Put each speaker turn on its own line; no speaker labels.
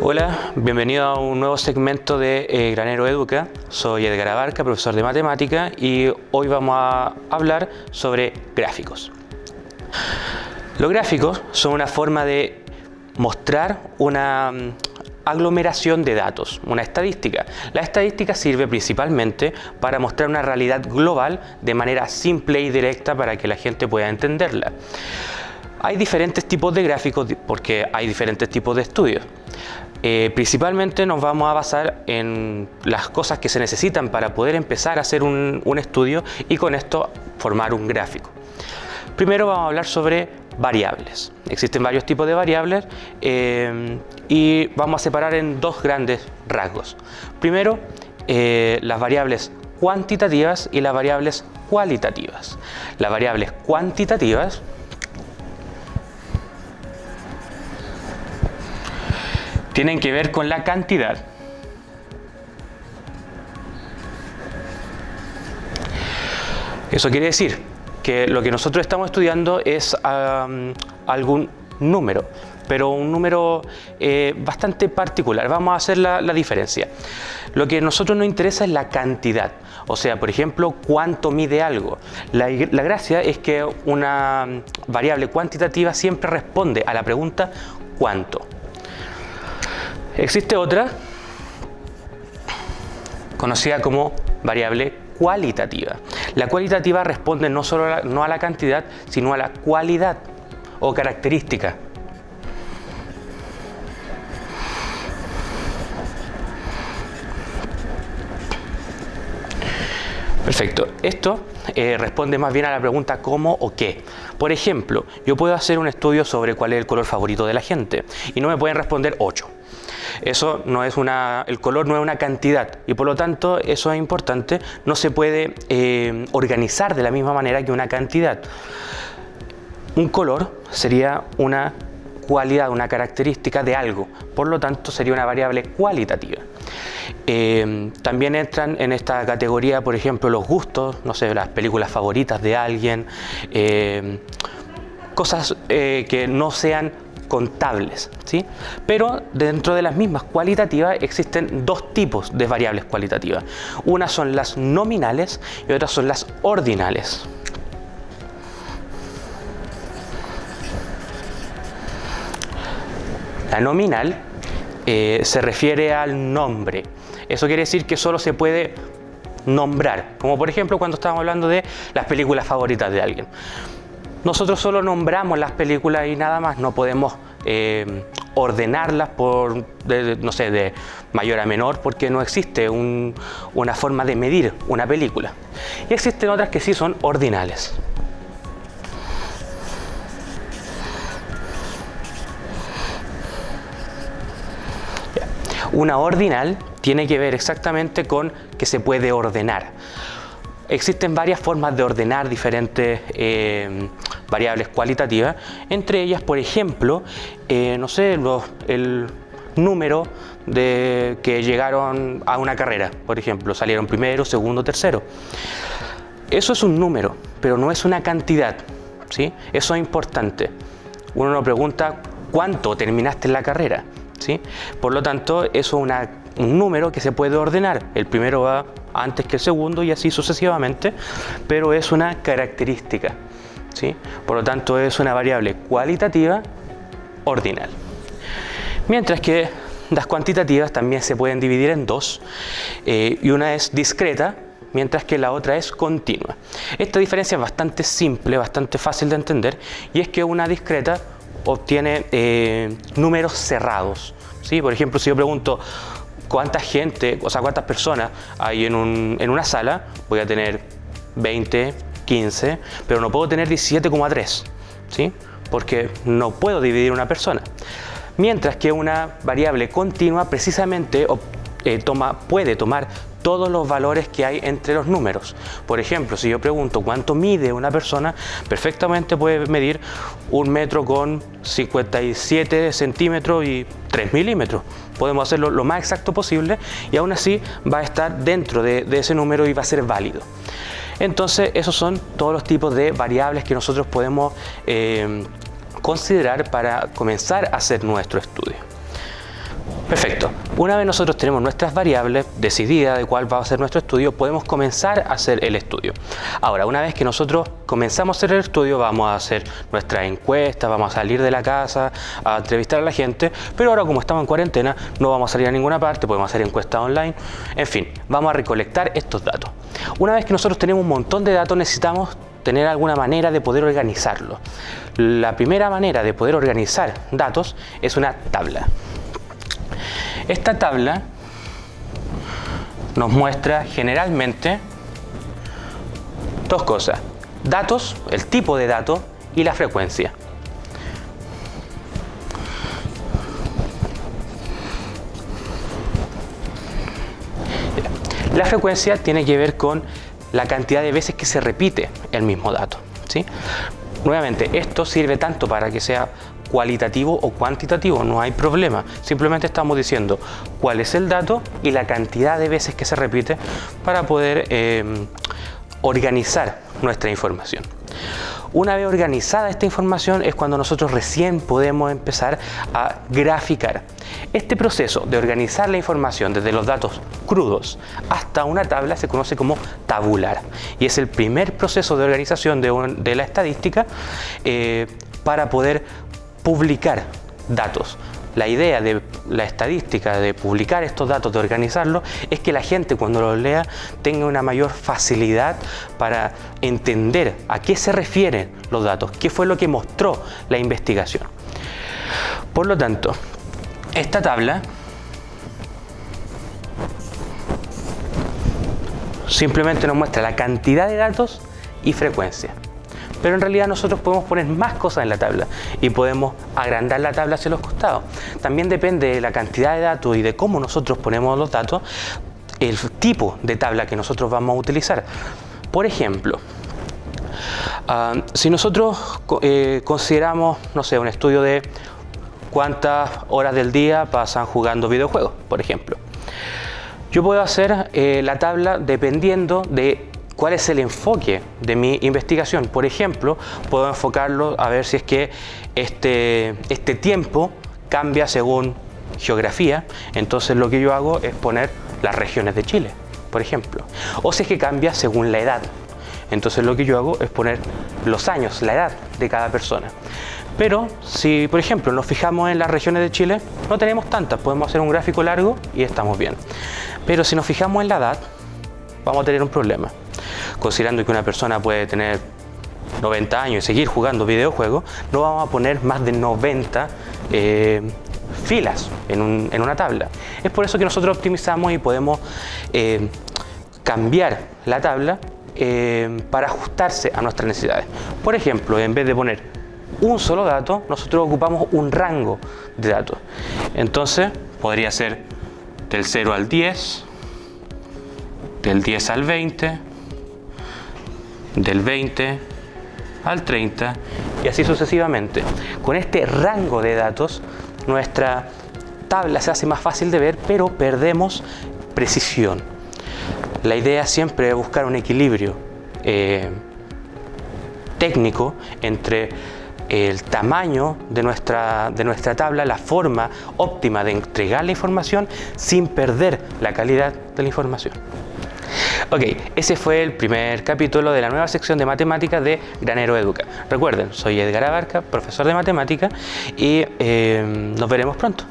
Hola, bienvenido a un nuevo segmento de Granero Educa. Soy Edgar Abarca, profesor de matemática, y hoy vamos a hablar sobre gráficos. Los gráficos son una forma de mostrar una aglomeración de datos, una estadística. La estadística sirve principalmente para mostrar una realidad global de manera simple y directa para que la gente pueda entenderla. Hay diferentes tipos de gráficos porque hay diferentes tipos de estudios. Principalmente nos vamos a basar en las cosas que se necesitan para poder empezar a hacer un estudio y con esto formar un gráfico. Primero vamos a hablar sobre variables. Existen varios tipos de variables y vamos a separar en dos grandes rasgos. Primero, las variables cuantitativas y las variables cualitativas. Las variables cuantitativas tienen que ver con la cantidad. Eso quiere decir que lo que nosotros estamos estudiando es algún número, pero un número bastante particular. Vamos a hacer la diferencia. Lo que a nosotros nos interesa es la cantidad. O sea, por ejemplo, cuánto mide algo. La gracia es que una variable cuantitativa siempre responde a la pregunta ¿cuánto? Existe otra, conocida como variable cualitativa. La cualitativa responde no solo a la cantidad, sino a la cualidad o característica. Perfecto. Esto responde más bien a la pregunta ¿cómo o qué? Por ejemplo, yo puedo hacer un estudio sobre cuál es el color favorito de la gente y no me pueden responder 8. Eso no es el color no es una cantidad y por lo tanto eso es importante, no se puede organizar de la misma manera que una cantidad. Un color sería una cualidad, una característica de algo, por lo tanto sería una variable cualitativa. También entran en esta categoría, por ejemplo, los gustos, no sé, las películas favoritas de alguien, cosas que no sean contables, ¿sí? Pero dentro de las mismas cualitativas existen dos tipos de variables cualitativas. Unas son las nominales y otras son las ordinales. La nominal se refiere al nombre. Eso quiere decir que solo se puede nombrar, como por ejemplo cuando estábamos hablando de las películas favoritas de alguien. Nosotros solo nombramos las películas y nada más, no podemos ordenarlas de mayor a menor porque no existe una forma de medir una película. Y existen otras que sí son ordinales. Una ordinal tiene que ver exactamente con que se puede ordenar. Existen varias formas de ordenar diferentes variables cualitativas, entre ellas, por ejemplo, no sé, el número de que llegaron a una carrera, por ejemplo, salieron primero, segundo, tercero. Eso es un número, pero no es una cantidad, ¿sí? Eso es importante. Uno nos pregunta ¿cuánto terminaste en la carrera? ¿Sí? Por lo tanto, eso es un número que se puede ordenar. El primero va antes que el segundo y así sucesivamente, pero es una característica, ¿sí? Por lo tanto, es una variable cualitativa ordinal. Mientras que las cuantitativas también se pueden dividir en dos, y una es discreta, mientras que la otra es continua. Esta diferencia es bastante simple, bastante fácil de entender, y es que una discreta obtiene números cerrados, ¿sí? Por ejemplo, si yo pregunto cuánta gente, o sea, cuántas personas hay en una sala, voy a tener 20, 15, pero no puedo tener 17,3, ¿sí? Porque no puedo dividir una persona. Mientras que una variable continua precisamente puede tomar todos los valores que hay entre los números. Por ejemplo, si yo pregunto cuánto mide una persona, perfectamente puede medir 1 metro con 57 centímetros y 3 milímetros. Podemos hacerlo lo más exacto posible y aún así va a estar dentro de ese número y va a ser válido. Entonces, esos son todos los tipos de variables que nosotros podemos considerar para comenzar a hacer nuestro estudio. Perfecto. Una vez nosotros tenemos nuestras variables decididas de cuál va a ser nuestro estudio, podemos comenzar a hacer el estudio. Ahora, una vez que nosotros comenzamos a hacer el estudio, vamos a hacer nuestra encuesta, vamos a salir de la casa, a entrevistar a la gente, pero ahora como estamos en cuarentena, no vamos a salir a ninguna parte, podemos hacer encuestas online, en fin, vamos a recolectar estos datos. Una vez que nosotros tenemos un montón de datos, necesitamos tener alguna manera de poder organizarlo. La primera manera de poder organizar datos es una tabla. Esta tabla nos muestra generalmente dos cosas: datos, el tipo de dato y la frecuencia. La frecuencia tiene que ver con la cantidad de veces que se repite el mismo dato, ¿sí? Nuevamente, esto sirve tanto para que sea cualitativo o cuantitativo, no hay problema. Simplemente estamos diciendo cuál es el dato y la cantidad de veces que se repite para poder organizar nuestra información. Una vez organizada esta información es cuando nosotros recién podemos empezar a graficar. Este proceso de organizar la información desde los datos crudos hasta una tabla se conoce como tabular y es el primer proceso de organización de la estadística para poder publicar datos. La idea de la estadística, de publicar estos datos, de organizarlos, es que la gente cuando los lea tenga una mayor facilidad para entender a qué se refieren los datos, qué fue lo que mostró la investigación. Por lo tanto, esta tabla simplemente nos muestra la cantidad de datos y frecuencia. Pero en realidad nosotros podemos poner más cosas en la tabla y podemos agrandar la tabla hacia los costados. También depende de la cantidad de datos y de cómo nosotros ponemos los datos, el tipo de tabla que nosotros vamos a utilizar. Por ejemplo, si nosotros consideramos, no sé, un estudio de cuántas horas del día pasan jugando videojuegos, por ejemplo. Yo puedo hacer la tabla dependiendo de cuál es el enfoque de mi investigación. Por ejemplo, puedo enfocarlo a ver si es que este tiempo cambia según geografía. Entonces lo que yo hago es poner las regiones de Chile, por ejemplo. O si es que cambia según la edad. Entonces lo que yo hago es poner los años, la edad de cada persona. Pero si, por ejemplo, nos fijamos en las regiones de Chile, no tenemos tantas. Podemos hacer un gráfico largo y estamos bien. Pero si nos fijamos en la edad, vamos a tener un problema. Considerando que una persona puede tener 90 años y seguir jugando videojuegos, no vamos a poner más de 90 filas en una tabla. Es por eso que nosotros optimizamos y podemos cambiar la tabla para ajustarse a nuestras necesidades. Por ejemplo, en vez de poner un solo dato, nosotros ocupamos un rango de datos. Entonces, podría ser del 0 al 10, del 10 al 20, del 20 al 30 y así sucesivamente. Con este rango de datos, nuestra tabla se hace más fácil de ver, pero perdemos precisión. La idea siempre es buscar un equilibrio técnico entre el tamaño de nuestra tabla, la forma óptima de entregar la información sin perder la calidad de la información. Ok, ese fue el primer capítulo de la nueva sección de matemáticas de Granero Educa. Recuerden, soy Edgar Abarca, profesor de matemática, y nos veremos pronto.